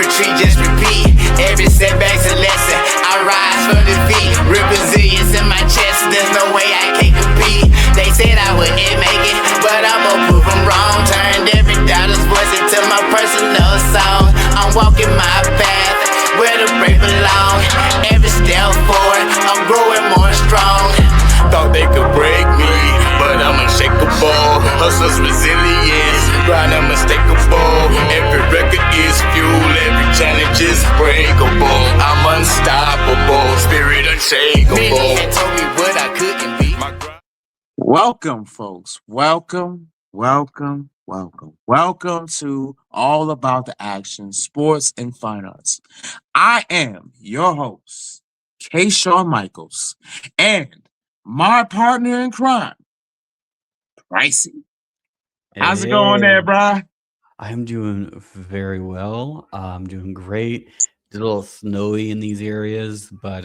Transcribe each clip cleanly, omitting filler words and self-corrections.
retreat, just repeat. Every setback's a lesson. I rise from defeat. Real resilience in my chest. There's no way I can't compete. They said I wouldn't make it, but I'ma prove them wrong. Turned every doubter's voice into my personal song. I'm walking my path where the brave belong. Every step forward, I'm growing more strong. Thought they could break me, but I'm unshakable. Hustler's resilience, grind unmistakable. Every record is fuel, every challenge is breakable. I'm unstoppable, spirit unshakable. Many had told me what I couldn't be. Welcome, folks. Welcome to All About the Action, Sports and Fine Arts. I am your host, K. Shawn Michaels, and my partner in crime, Pricey. How's it going there, bro? I'm doing very well. I'm doing great. It's a little snowy in these areas, but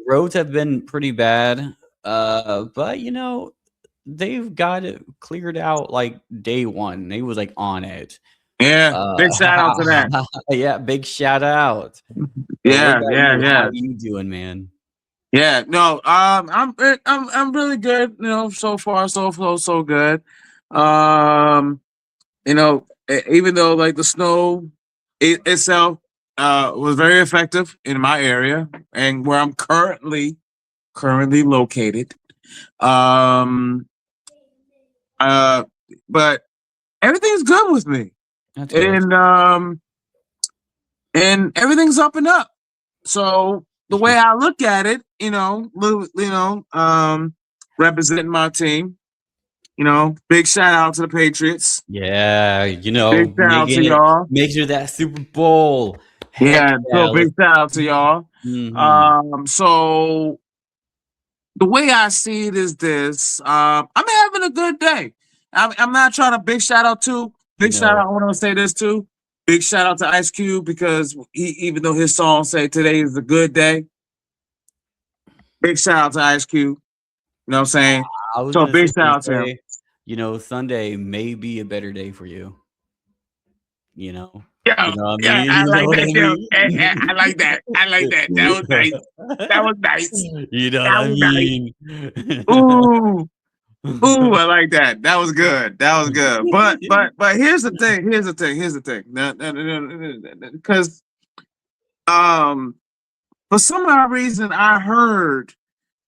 roads have been pretty bad. But they've got it cleared out like day one. They was like on it. Yeah, big shout out to that. Yeah, big shout out. Yeah. How you doing, man? Yeah, no, I'm really good. So far so good. Even though like the snow itself was very effective in my area and where I'm currently located. But everything's good with me. That's good. And everything's up and up. So the way I look at it, representing my team, big shout out to the Patriots. Yeah, big shout out to y'all. Make sure that Super Bowl. Yeah, so big shout out to y'all. Mm-hmm. So the way I see it is this: I'm having a good day. I'm not trying to big shout out to. Shout out. I want to say this too. Big shout out to Ice Cube because even though his song say today is a good day, big shout out to Ice Cube. You know what I'm saying? So big shout out to him. Sunday may be a better day for you. Yeah, I like that. I like that. That was nice. That was nice. You know what I mean? Ooh, I like that. That was good. But here's the thing. Because for some odd reason I heard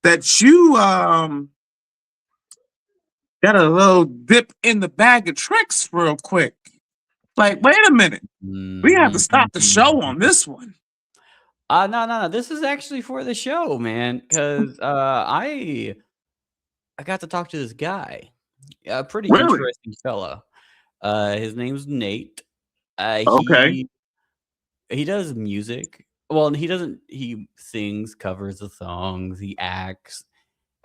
that you got a little dip in the bag of tricks real quick. Like, wait a minute. We have to stop the show on this one. No. This is actually for the show, man. Because I got to talk to this guy. A pretty interesting fella. His name's Nate. Okay. He does music. Well, he sings, covers the songs, he acts.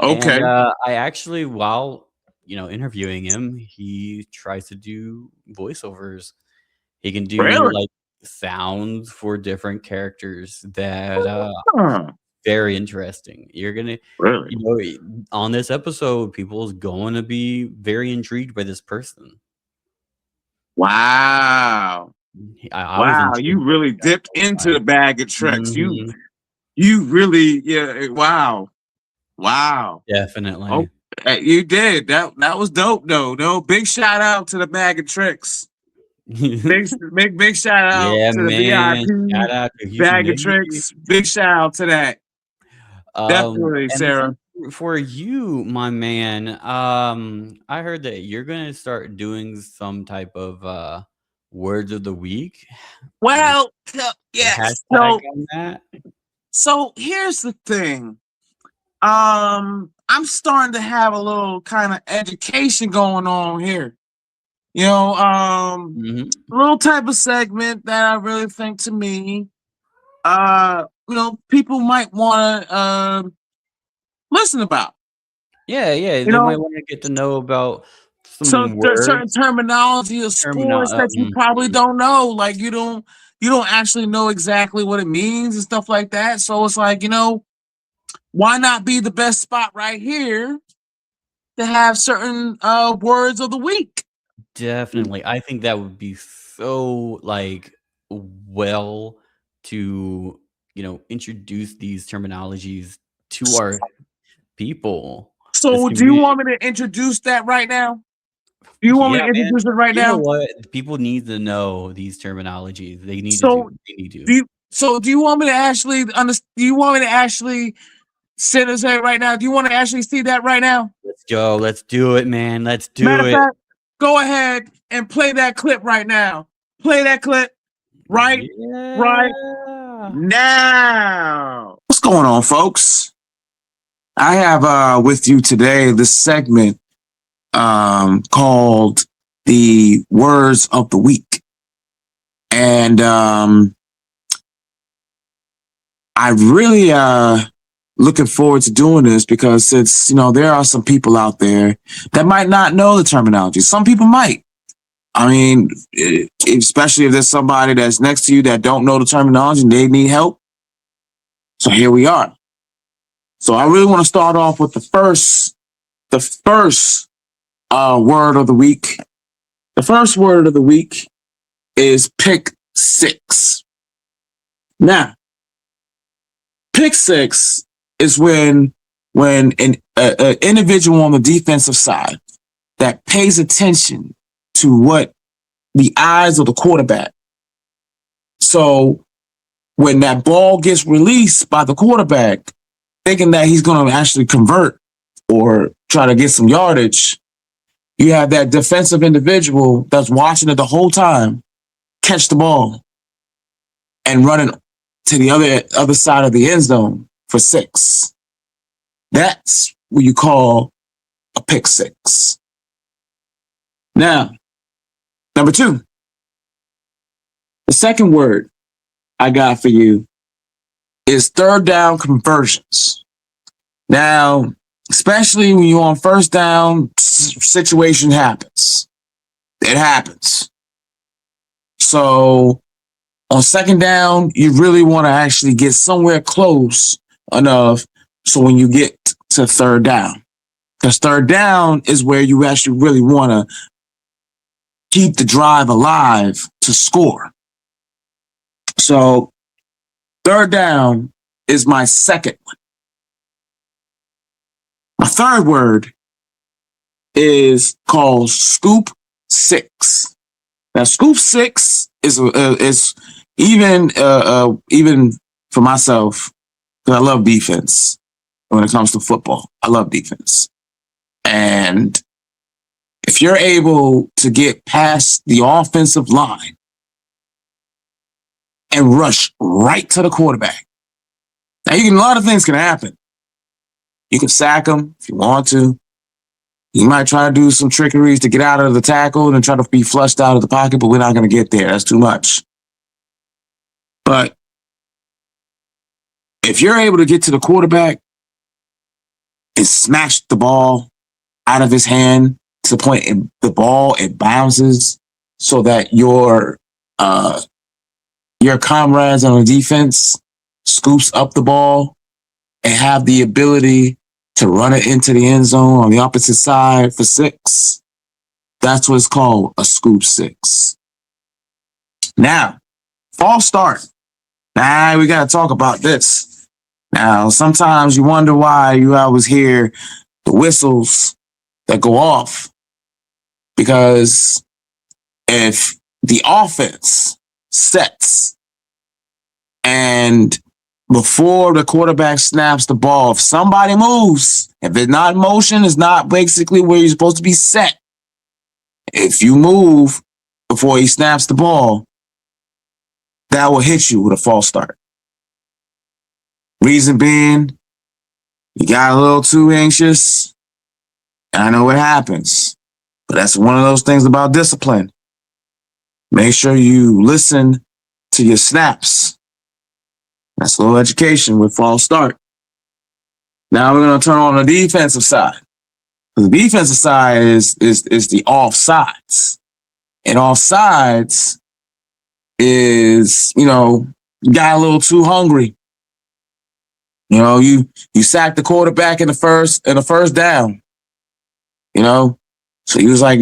Okay. And, I actually, while interviewing him, he tries to do voiceovers. He can do like sounds for different characters that very interesting. You're gonna on this episode, people's going to be very intrigued by this person. Wow. Wow, you really dipped into the bag of tricks. Mm-hmm. You really, wow. Definitely. Oh, you did. That was dope though. No, big shout out to the bag of tricks. big shout out to the VIP shout out to bag of tricks. Big shout out to that. Definitely, Sarah. For you, my man, I heard that you're gonna start doing some type of words of the week. Well, yeah. So here's the thing. I'm starting to have a little kind of education going on here. A little type of segment that I really think to me, people might want to listen about. Yeah. They might want to get to know about some certain terminology of sports that you probably don't know. Like you don't actually know exactly what it means and stuff like that. So it's like, why not be the best spot right here to have certain words of the week? Definitely. I think that would be so like well to introduce these terminologies to our people, this So do you community. want me to introduce that right now? Do you want me Yeah, to man. introduce it right You know now? what? People need to know these terminologies. They need to do. So They need to. do you want me to actually do you want me to actually sit and say right now? Do you want to actually see that right now? Let's go. Let's do it, man. Let's Matter do of it. fact, go ahead and play that clip right now. Play that clip right Yeah. now. What's going on, folks? I have with you today this segment called the Words of the Week. And I really looking forward to doing this because it's, there are some people out there that might not know the terminology. Some people might. I mean, especially if there's somebody that's next to you that don't know the terminology and they need help. So here we are. So I really want to start off with the first word of the week. The first word of the week is pick six. Now, pick six is when an individual on the defensive side that pays attention to what the eyes of the quarterback. So when that ball gets released by the quarterback, thinking that he's going to actually convert or try to get some yardage, you have that defensive individual that's watching it the whole time catch the ball and running to the other side of the end zone for six. That's what you call a pick six. Now, number two, the second word I got for you is third down conversions. Now, especially when you're on first down, situation happens. It happens. So on second down, you really want to actually get somewhere close enough so when you get to third down, because third down is where you actually really want to keep the drive alive to score. So third down is my second one. My third word is called scoop six. Now, scoop six is even for myself, because I love defense. When it comes to football, I love defense, and if you're able to get past the offensive line and rush right to the quarterback, now a lot of things can happen. You can sack him if you want to. You might try to do some trickeries to get out of the tackle and try to be flushed out of the pocket, but we're not going to get there. That's too much. But if you're able to get to the quarterback and smash the ball out of his hand to the point the ball it bounces so that your comrades on the defense scoops up the ball and have the ability to run it into the end zone on the opposite side for six. That's what it's called, a scoop six. Now, false start. Now we got to talk about this. Now, sometimes you wonder why you always hear the whistles that go off, because if the offense sets and before the quarterback snaps the ball, if somebody moves, if it's not in motion, it's not basically where you're supposed to be set. If you move before he snaps the ball, that will hit you with a false start. Reason being, you got a little too anxious. And I know what happens, but that's one of those things about discipline. Make sure you listen to your snaps. That's a little education with false start. Now we're going to turn on the defensive side. The defensive side is the offsides. And offsides is, you got a little too hungry. You sacked the quarterback in the first down. So he was like,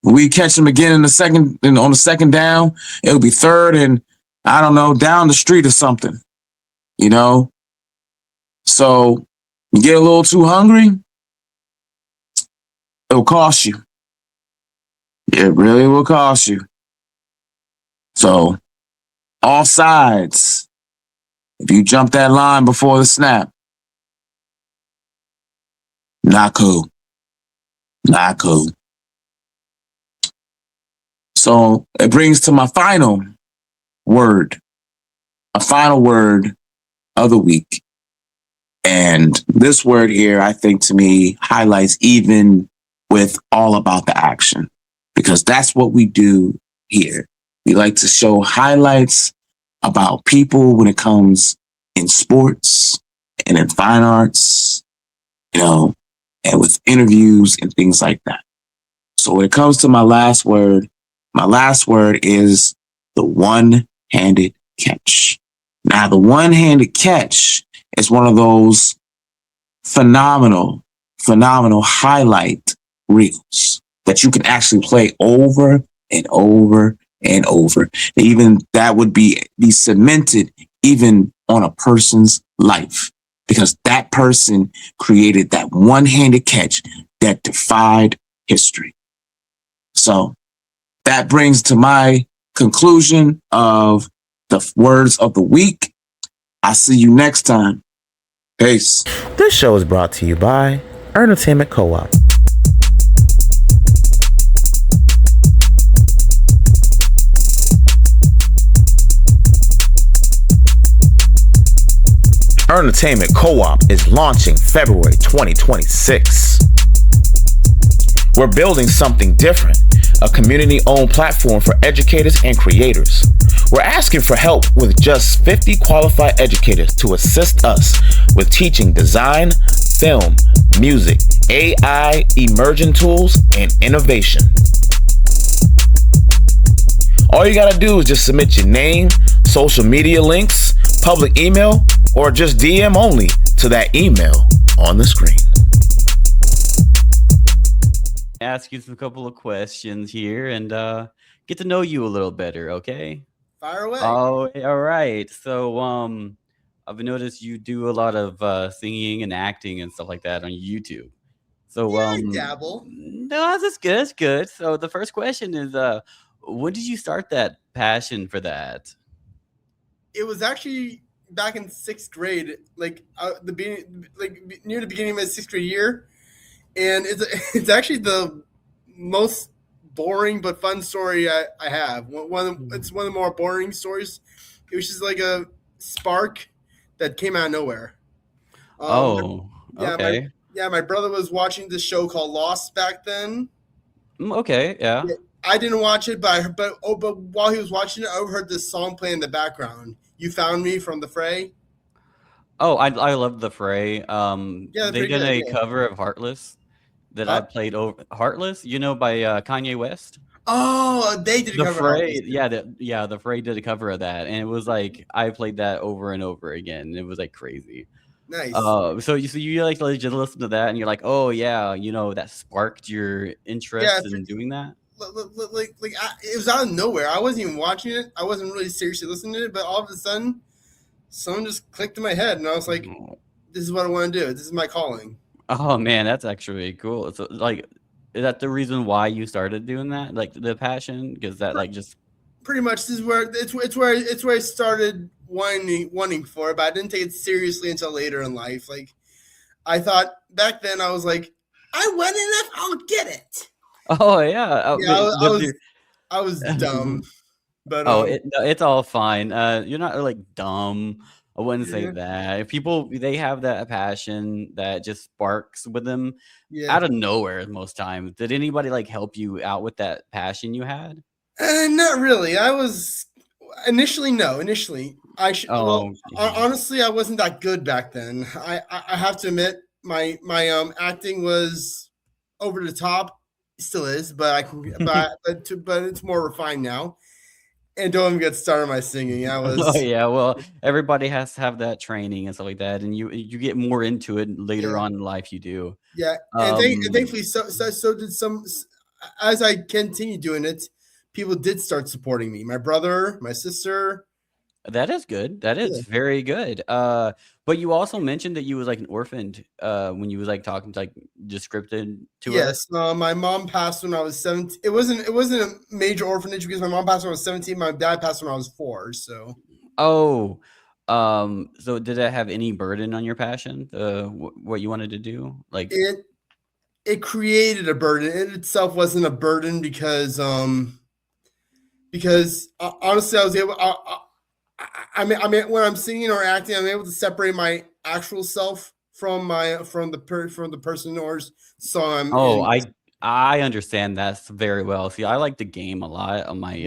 When we catch him again in the second, on the second down, it'll be third and I don't know, down the street or something. You know, so you get a little too hungry, it'll cost you. It really will cost you. So all sides, if you jump that line before the snap, not cool. Not cool. So it brings to my final word, a final word of the week. And this word here, I think to me, highlights even with all about the action, because that's what we do here. We like to show highlights about people when it comes in sports and in fine arts, you know, and with interviews and things like that. So when it comes to my last word is the one-handed catch. Now, the one-handed catch is one of those phenomenal highlight reels that you can actually play over and over and over. Even that would be cemented even on a person's life, because that person created that one-handed catch that defied history. So that brings to my conclusion of the words of the week. I'll see you next time. Peace. This show is brought to you by Earnertainment Co-op. Earnertainment Co-op is launching February 2026. We're building something different, a community-owned platform for educators and creators. We're asking for help with just 50 qualified educators to assist us with teaching design, film, music, AI, emerging tools, and innovation. All you gotta do is just submit your name, social media links, public email, or just DM only to that email on the screen. Ask you a couple of questions here and get to know you a little better, okay? Fire away. Oh, all right. So, I've noticed you do a lot of singing and acting and stuff like that on YouTube. So, Yeah, I dabble. no, that's good. That's good. So, the first question is, when did you start that passion for that? It was actually back in 6th grade, like near the beginning of my 6th grade year, and it's actually the most boring but fun story I have. It's one of the more boring stories. It was just like a spark that came out of nowhere. Oh, Yeah, okay. my brother was watching this show called Lost back then. Okay, yeah. I didn't watch it, but while he was watching it, I overheard this song play in the background. "You Found Me" from The Fray. Oh, I love the Fray. Yeah, They pretty did good. a Yeah. cover of Heartless that I Huh? played over. Heartless, by Kanye West. Oh, they did a The cover Fray, artist. the Fray did a cover of that, and it was like I played that over and over again. And it was like crazy. Nice. So you like legit listen to that, and you're like, oh yeah, that sparked your Yeah, interest in doing that. it was out of nowhere. I wasn't even watching it. I wasn't really seriously listening to it, but all of a sudden, someone just clicked in my head, and I was like, "This is what I want to do. This is my calling." Oh man, that's actually cool. So like, is that the reason why you started doing that? Like the passion, because that like just Pretty much, this is where it's where I started wanting for it, but I didn't take it seriously until later in life. Like, I thought back then, I was like, "I want enough, I'll get it." oh yeah, Yeah, what's your I was dumb, but Oh, no, it's all fine. You're not like dumb. I wouldn't say yeah, that. If people they have that passion that just sparks with them yeah. out of nowhere most times. Did anybody like help you out with that passion you had? Not really. I was initially no. Initially, Oh, honestly, I wasn't that good back then. I have to admit, my acting was over the top. Still is, but I can but it's more refined now. And don't even get started on my singing. I oh was yeah. Well, everybody has to have that training and stuff like that, and you get more into it later yeah on in life. You do. yeah, and Um, thankfully so did some. as I continued doing it, people did start supporting me. My brother, my sister. That is good. That is very good. But you also mentioned that you was like an orphaned when you was like talking to like descripted to Yes, us. my mom passed when I was 17. It wasn't a major orphanage because my mom passed when I was 17. My dad passed when I was 4. So. Oh, so did that have any burden on your passion? What you wanted to do? Like it created a burden. It itself wasn't a burden because honestly I was able. I mean, when I'm singing or acting, I'm able to separate my actual self from the person or song I'm oh, in. I understand that very well. See, I like to game a lot on my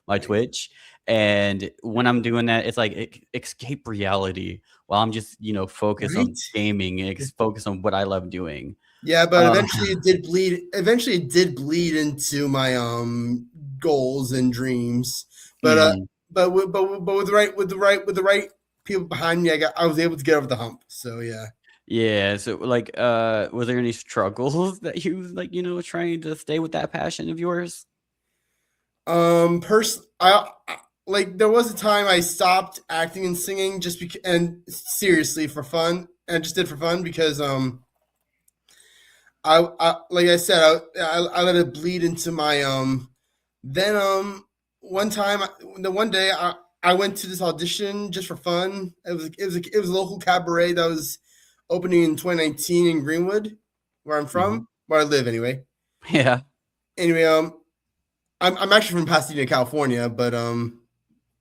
my Twitch, and when I'm doing that, it's like escape reality while I'm just focused Right? on gaming, focus on what I love doing. Yeah, but eventually it did bleed. Eventually, it did bleed into my goals and dreams. But with the right people behind me, I was able to get over the hump. So yeah. Yeah. So like, was there any struggles that you like, trying to stay with that passion of yours? Like there was a time I stopped acting and singing just because, and seriously for fun, and just did for fun because I like I said I let it bleed into my then one time the one day I went to this audition just for fun. It was a local cabaret that was opening in 2019 in Greenwood, where I'm from, where I live anyway. Yeah. Anyway, I'm actually from Pasadena, California, but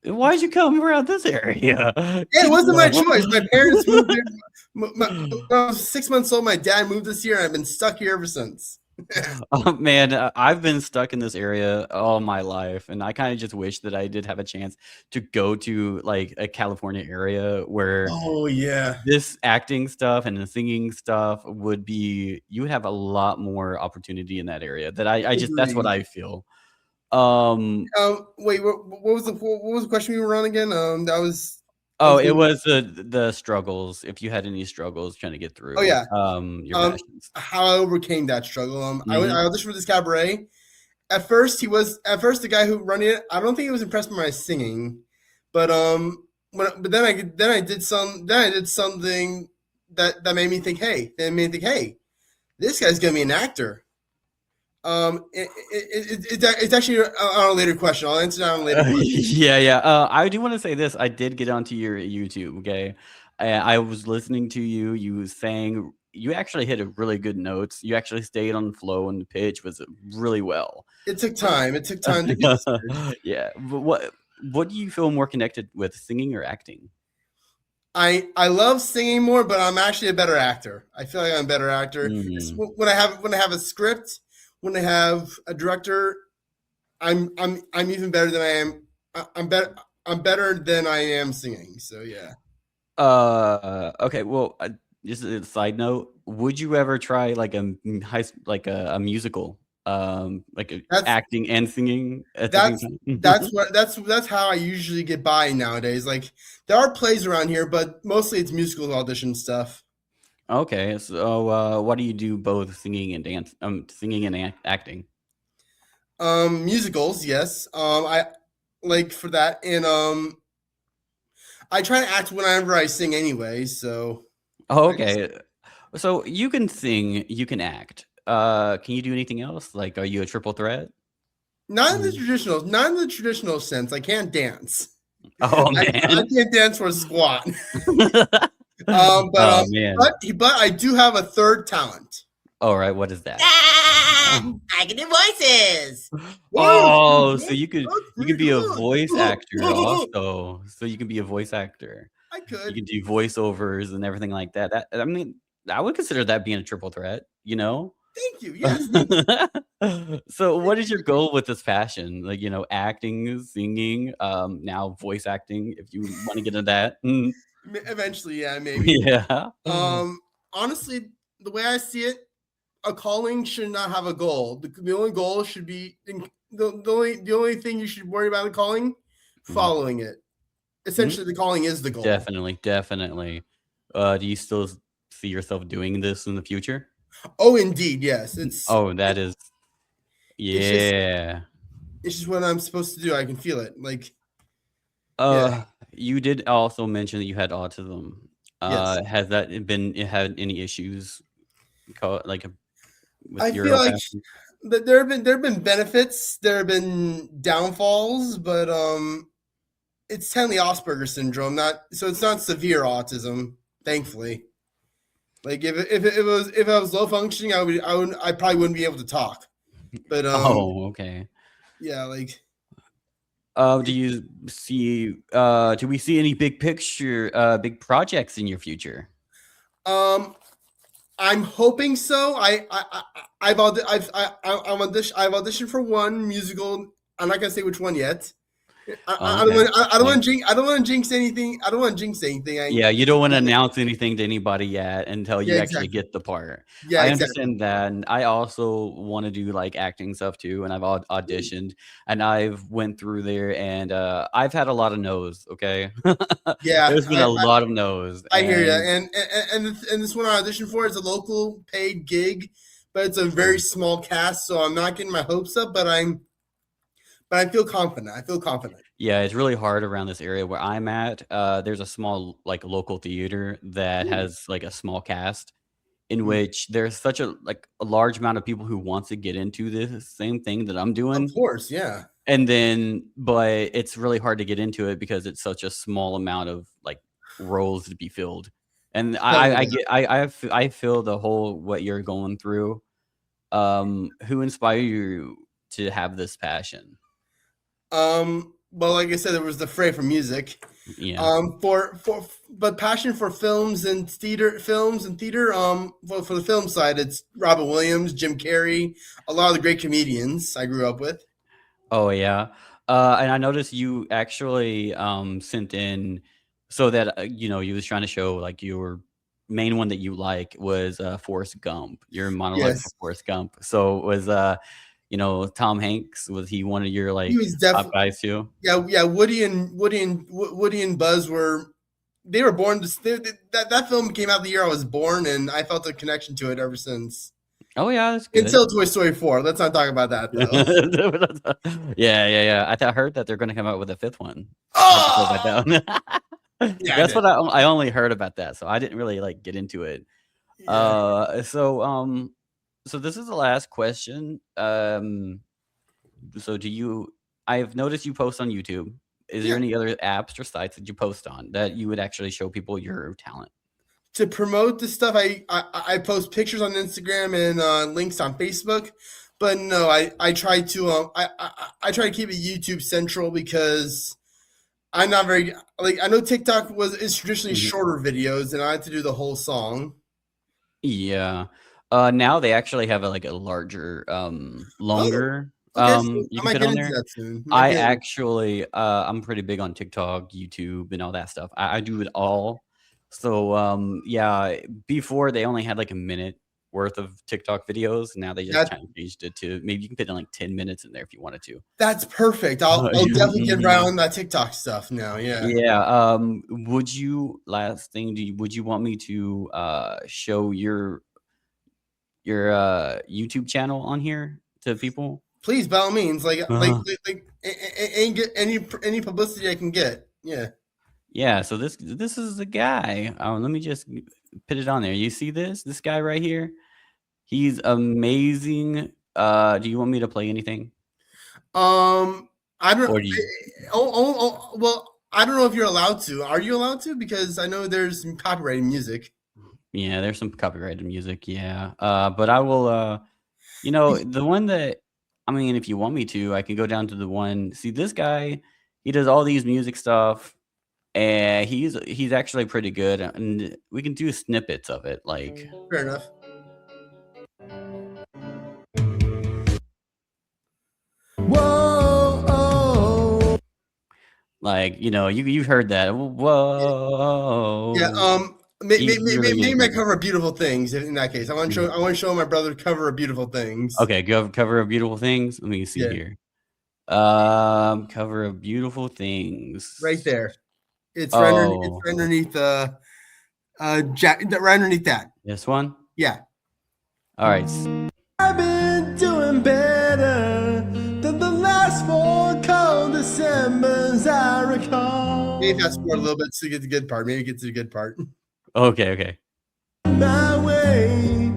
why'd you come around this area? Yeah, it wasn't my choice. My parents moved here. When I was 6 months old, my dad moved this year, and I've been stuck here ever since. Oh man, I've been stuck in this area all my life, and I kind of just wish that I did have a chance to go to like a California area where Oh yeah, this acting stuff and the singing stuff would be. You would have a lot more opportunity in that area. That I just that's what I feel. Wait, what was the question we were on again? That was. Oh, it was the struggles. If you had any struggles trying to get through. Oh yeah. Your passions. How I overcame that struggle. I auditioned for this cabaret. At first, the guy who running it. I don't think he was impressed by my singing, but then I did something that made me think, hey, this guy's gonna be an actor. It's actually on a later question. I'll answer that on a later question. Yeah. I do want to say this. I did get onto your YouTube. Okay, I was listening to you. You sang. You actually hit a really good notes. You actually stayed on the flow, and the pitch was really well. It took time. It took time to get started. Yeah, but what do you feel more connected with, singing or acting? I love singing more, but I'm actually a better actor. I feel like I'm a better actor. When I have a script, when I have a director, I'm even better than I am. I'm better than I am singing. So yeah. Okay. Well, just a side note. Would you ever try like a musical, acting and singing at the same time? That's how I usually get by nowadays. Like there are plays around here, but mostly it's musical audition stuff. Okay, so what do you do both singing and singing and acting? Musicals, yes. I like for that, and I try to act whenever I sing anyway. So. Okay, so you can sing, you can act. Can you do anything else? Like, are you a triple threat? Not in the traditional sense. I can't dance. Oh man, I can't dance for a squat. Oh man. But I do have a third talent. All right, what is that? I can do voices. Oh, so you could be a voice actor also. So you can be a voice actor. I could. You can do voiceovers and everything like that. I mean, I would consider that being a triple threat. Thank you. Yes. So what is your goal with this passion? Like, acting, singing, now voice acting, if you want to get into that. Eventually, yeah, maybe. Yeah. Honestly, the way I see it, a calling should not have a goal. The only goal should be the only thing you should worry about in calling, following it. Essentially, the calling is the goal. Definitely. Do you still see yourself doing this in the future? Oh, indeed, yes. That is Yeah. It's just what I'm supposed to do. I can feel it. Like, yeah. You did also mention that you had autism. Yes. Has that it had any issues like with I your feel like passion? that there have been benefits, there have been downfalls, but it's technically Asperger's syndrome, not so it's not severe autism, thankfully. Like if I was low functioning, I probably wouldn't be able to talk. But Oh, okay. yeah, like Do you see do we see any big big projects in your future? I'm hoping so. I've auditioned for one musical. I'm not gonna say which one yet. Oh, I don't okay. want I don't Like, want to jinx I don't want to jinx anything. I don't want to jinx anything. yeah, you don't want to announce anything to anybody yet until you Yeah, actually exactly. get the part. Yeah, I exactly. understand that, and I also want to do like acting stuff too, and I've auditioned, and I've went through there, and I've had a lot of no's. Okay, Yeah, there's been a lot of no's, I hear you. and And this one I auditioned for is a local paid gig, but it's a very small cast, so I'm not getting my hopes up. But I feel confident. I feel confident. yeah, it's really hard around this area where I'm at. There's a small like local theater that Ooh. has like a small cast, in Mm. which there's such a large amount of people who want to get into this same thing that I'm Of doing. course, yeah. And then but it's really hard to get into it because it's such a small amount of like roles to be filled. And Totally. I get I feel the whole what you're going through. Who inspired you to have this passion? Well, like I said, there was the fray for music. Yeah. But passion for films and theater. For the film side, it's Robin Williams, Jim Carrey, a lot of the great comedians I grew up with. Oh yeah. And I noticed you actually sent in so that you was trying to show like your main one that you like was Forrest Gump, your monologue for Yes, Forrest Gump. So was Tom Hanks, was he one of your he like was top definitely. guys too? Yeah, yeah. Woody and Buzz were. They were born. That film came out the year I was born, and I felt a connection to it ever since. Oh yeah, that's good. Until Toy Story 4. Let's not talk about that though. Yeah. I heard that they're gonna come out with a fifth one. I had to throw that Oh, down. yeah, I That's did. what I only heard about that, so I didn't really like get into it. Yeah. So this is the last question. So I've noticed you post on YouTube. Is there Yeah. any other apps or sites that you post on that you would actually show people your talent? To promote this stuff, I post pictures on Instagram and links on Facebook. But no, I try to I try to keep it YouTube central because I'm not very like I know TikTok is traditionally Mhm. shorter videos and I had to do the whole song. Yeah. Now they actually have a larger, Oh, longer, okay. So you I can might fit get on into there. that soon. Might I get actually, I'm pretty big on TikTok, YouTube, and all that stuff. I do it all. So, yeah, before they only had like a minute worth of TikTok videos. Now they just that. kind of changed it to maybe you can fit in like 10 minutes in there if you wanted to. That's perfect. I'll definitely get Mhm. around that TikTok stuff now. Yeah. Yeah. Last thing, would you want me to show your YouTube channel on here to people? Please, by all means, Uh, and get any publicity I can get. Yeah. yeah, so this is the guy. Let me just put it on there. You see this guy right here? He's amazing. Do you want me to play anything? I don't. Or do you Well, I don't know if you're allowed to. Are you allowed to? Because I know there's some copyrighted music. Yeah, there's some copyrighted music, yeah. But I will the one that I mean, if you want me to, I can go down to the one. See this guy, he does all these music stuff. And he's actually pretty good, and we can do snippets of it, like Fair enough. Whoa! Oh. You've heard that. Yeah. Whoa! Maybe my cover of Beautiful Things. In that case, I want to show my brother cover of Beautiful Things. Okay, cover of Beautiful Things. Let me see Yeah. here. Cover of Beautiful Things. Right there. It's Oh, right underneath right underneath that. this one. Yeah. All right. I've been doing better. December's I recall. Maybe fast forward a little bit to get the good part. Maybe get to the good part. Okay. My way.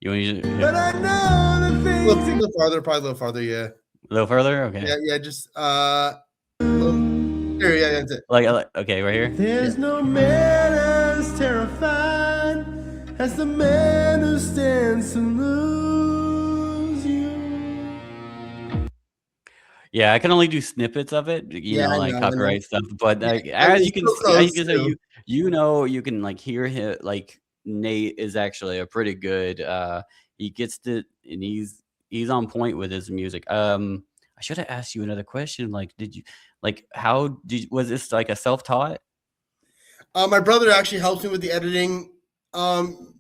You want to? But I know the things. A little farther, probably a little farther. Yeah. A little further. Okay. Yeah. Just here. Yeah. That's it. Like okay, right here. There's no man as terrified as the man who stands to lose you. Yeah, I can only do snippets of it, you know, like copyright stuff. But as you can say, you know, you can like hear him. Like Nate is actually a pretty good. He gets to, and he's on point with his music. I should have asked you another question. Like, was this like a self-taught? My brother actually helps me with the editing. And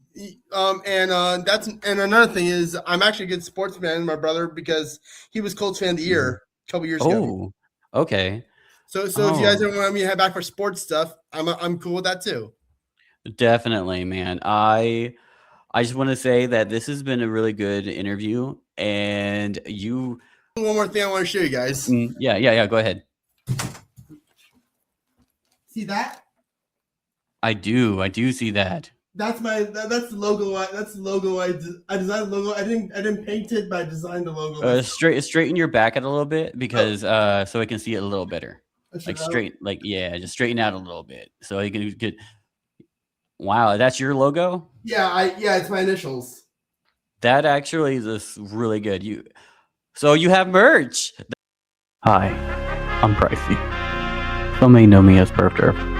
another thing is I'm actually a good sportsman, my brother, because he was Colts fan of the year a couple years ago. Oh, okay. So if you guys don't want me to head back for sports stuff, I'm cool with that too. Definitely, man. I just want to say that this has been a really good interview, and you. One more thing I want to show you guys. Yeah. Go ahead. See that? I do see that. That's the logo. That's the logo. I designed the logo. I didn't paint it, but I designed the logo. Straighten your back out a little bit because so I can see it a little better. Like just straighten out a little bit so you can get. Wow, that's your logo? Yeah, it's my initials. That actually is really good. So you have merch. Hi, I'm Pricey. Some may know me as PERF DUBBY.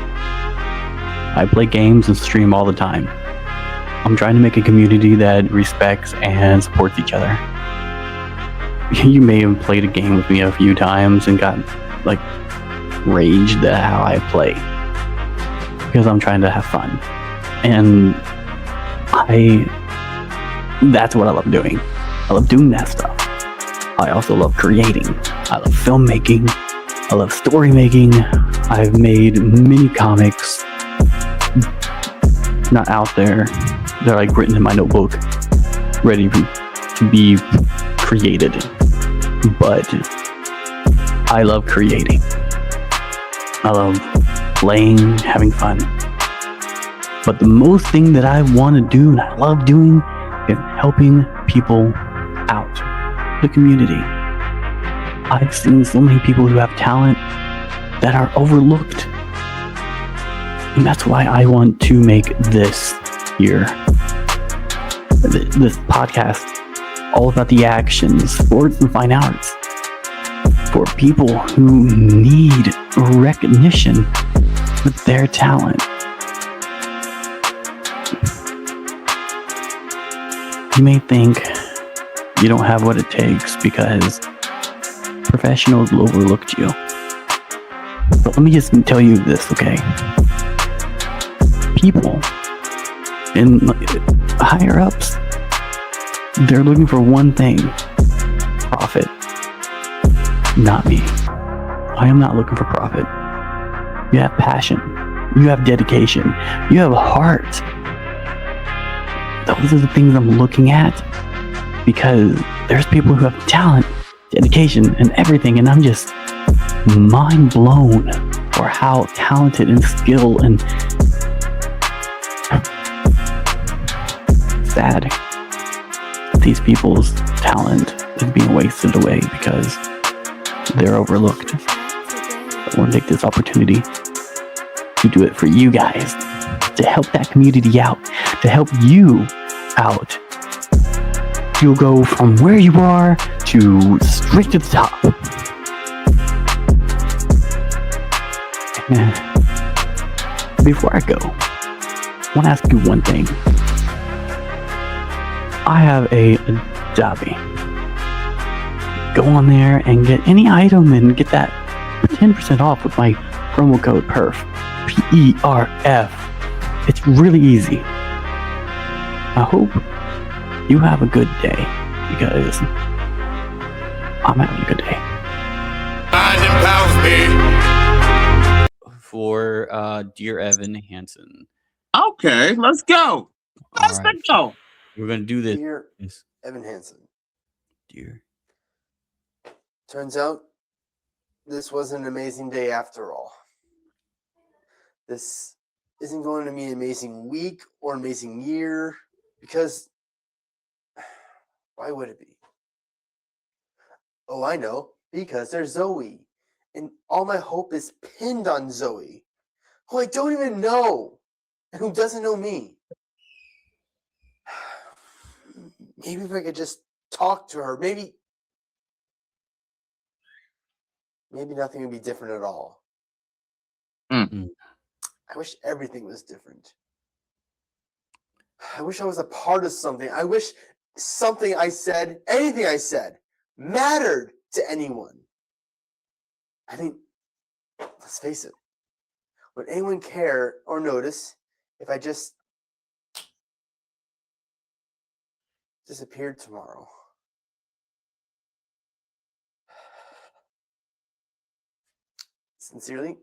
I play games and stream all the time. I'm trying to make a community that respects and supports each other. You may have played a game with me a few times and got like raged at how I play because I'm trying to have fun. And that's what I love doing. I love doing that stuff. I also love creating. I love filmmaking. I love story making. I've made mini comics. Not out there. They're like written in my notebook, ready to be created. But I love creating. I love playing, having fun. But the most thing that I want to do and I love doing is helping people out, the community. I've seen so many people who have talent that are overlooked. And that's why I want to make this here, this podcast, all about the actions, sports and fine arts, for people who need recognition with their talent. You may think you don't have what it takes because professionals overlooked you. But let me just tell you this, okay? People in higher ups, they're looking for one thing: profit. Not me. I am not looking for profit. You have passion. You have dedication. You have a heart. Those are the things I'm looking at, because there's people who have talent, dedication, and everything, and I'm just mind blown for how talented and skilled and sad that these people's talent is being wasted away because they're overlooked. I want to take this opportunity to do it for you guys, to help that community out, to help you out. You'll go from where you are to straight to the top. Before I go, I want to ask you one thing. I have A.A.A.S.N.F.A. Go on there and get any item and get that 10% off with my promo code PERF. PERF. It's really easy. I hope you have a good day, because I'm having a good day. For Dear Evan Hansen. Okay, let's go. Let's go. We're gonna do this. Dear Evan Hansen. Dear. Turns out this was an amazing day after all. This isn't going to be an amazing week or an amazing year, because why would it be? Oh, I know, because there's Zoe, and all my hope is pinned on Zoe, who I don't even know, and who doesn't know me. Maybe if I could just talk to her, maybe nothing would be different at all. Mm. I wish everything was different. I wish I was a part of something. I wish something I said, anything I said, mattered to anyone. I mean, let's face it. Would anyone care or notice if I just disappeared tomorrow? Sincerely,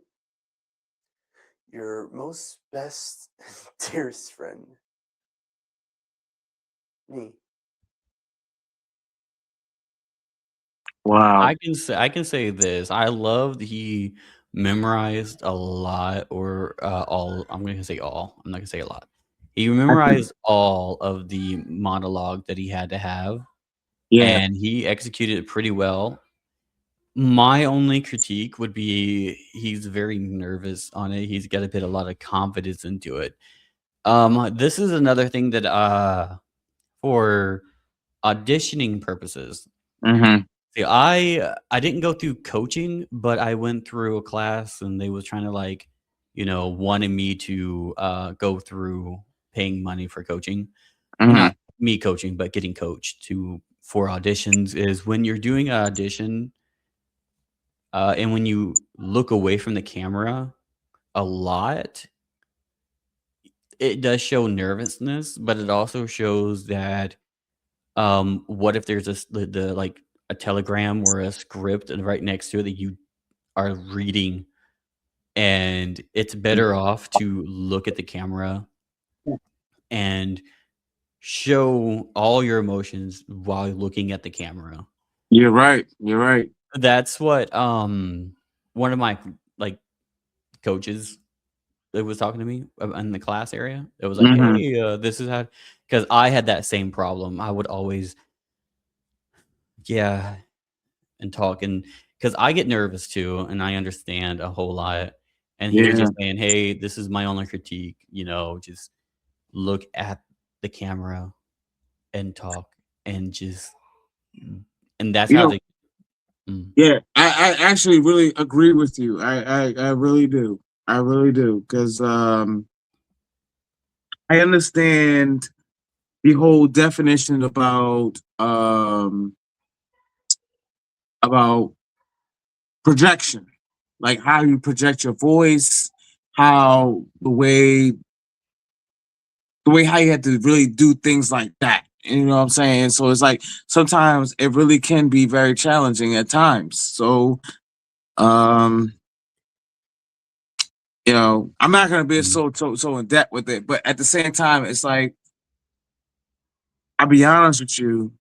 your most best, dearest friend. Me. Wow. I can say this. I love that he memorized a lot, or all. I'm gonna say all. I'm not gonna say a lot. He memorized all of the monologue that he had to have, Yeah. and he executed it pretty well. My only critique would be he's very nervous on it. He's got to put a lot of confidence into it. This is another thing that for auditioning purposes. Mm-hmm. See, I didn't go through coaching, but I went through a class, and they was trying to, like, wanted me to go through paying money for coaching. Well, Mm-hmm. not me coaching, but getting coached for auditions. Is when you're doing an audition, and when you look away from the camera a lot, it does show nervousness, but it also shows that what if there's the like a telegram or a script and right next to it that you are reading, and it's better off to look at the camera and show all your emotions while looking at the camera. You're right. You're right. That's what one of my like coaches that was talking to me in the class area. It was like, Mm-hmm. hey, this is how, because I had that same problem. I would always, yeah, and talk, and because I get nervous too, and I understand a whole lot. And he was Yeah. just saying, hey, this is my only critique, just look at the camera and talk, and just, and that's You how know, they. Mm. yeah, I actually really agree with you. I really do. I really do. Because I understand the whole definition about projection, like how you project your voice, how the way how you have to really do things like that. You know what I'm saying? So it's like sometimes it really can be very challenging at times. So um, I'm not gonna be Mm. so in depth with it, but at the same time, it's like I'll be honest with you,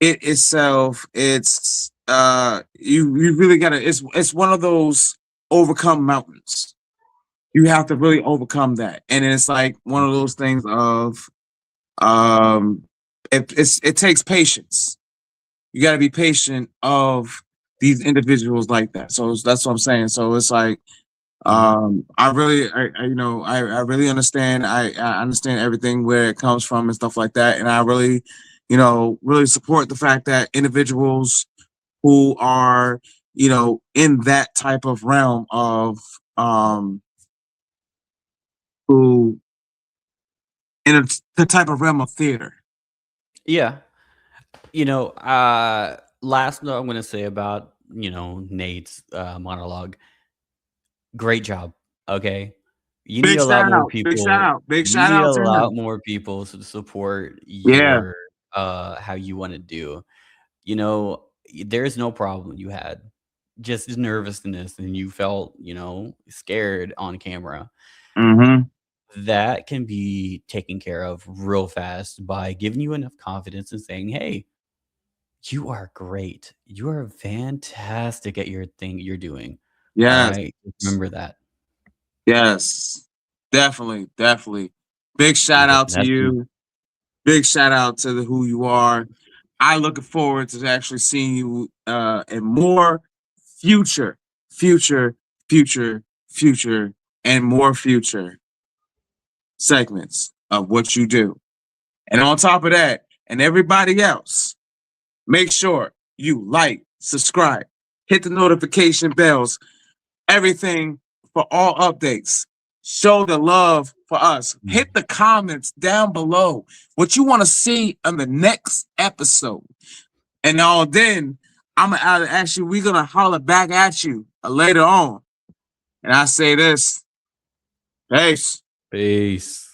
it itself, you really gotta it's one of those overcome mountains. You have to really overcome that. And it's like one of those things of um it takes patience. You gotta be patient of these individuals like that. So that's what I'm saying. So it's like I really I really understand. I understand everything where it comes from and stuff like that. And I really, really support the fact that individuals who are, in that type of realm of who the type of realm of theater. Yeah. Last note I'm going to say about, Nate's monologue. Great job. Okay. You need Big a lot shout more out. Big shout people. out. Big You shout need a out to lot him. more people to support Yeah. your how you want to do. You know, there's no problem you had. Just nervousness, and you felt, scared on camera. Mm-hmm. That can be taken care of real fast by giving you enough confidence and saying, hey, you are great. You are fantastic at your thing you're doing. Yes. I remember that. Yes. Definitely. Big shout out to you. Big shout out to who you are. I looking forward to actually seeing you in more future, and more future segments of what you do. And on top of that, and everybody else, make sure you like, subscribe, hit the notification bells, everything for all updates. Show the love for us. Hit the comments down below what you want to see on the next episode. And then we're gonna holler back at you later on. And I say this. Peace.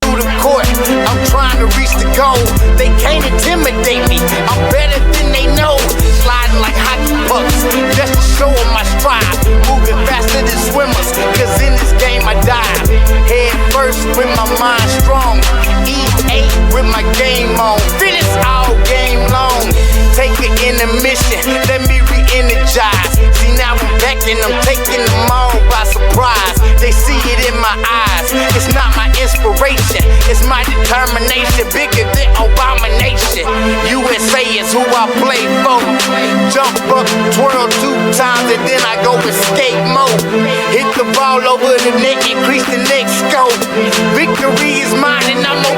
Through the court, I'm trying to reach the goal. They can't intimidate me. I'm better than they know. Sliding like hockey pucks, just to show them my stride. Moving faster than swimmers, cause in this game I dive. Head first with my mind strong. E8 with my game on. Finish all game long. Take an intermission, let me re-energize. See now I'm back and I'm taking them all by surprise. They see it in my eyes. It's not my inspiration, it's my determination. Bigger than abomination. USA is who I play for. Jump up, twirl 2 times and then I go escape mode. Hit the ball over the net, increase the next scope. Victory is mine and I'm a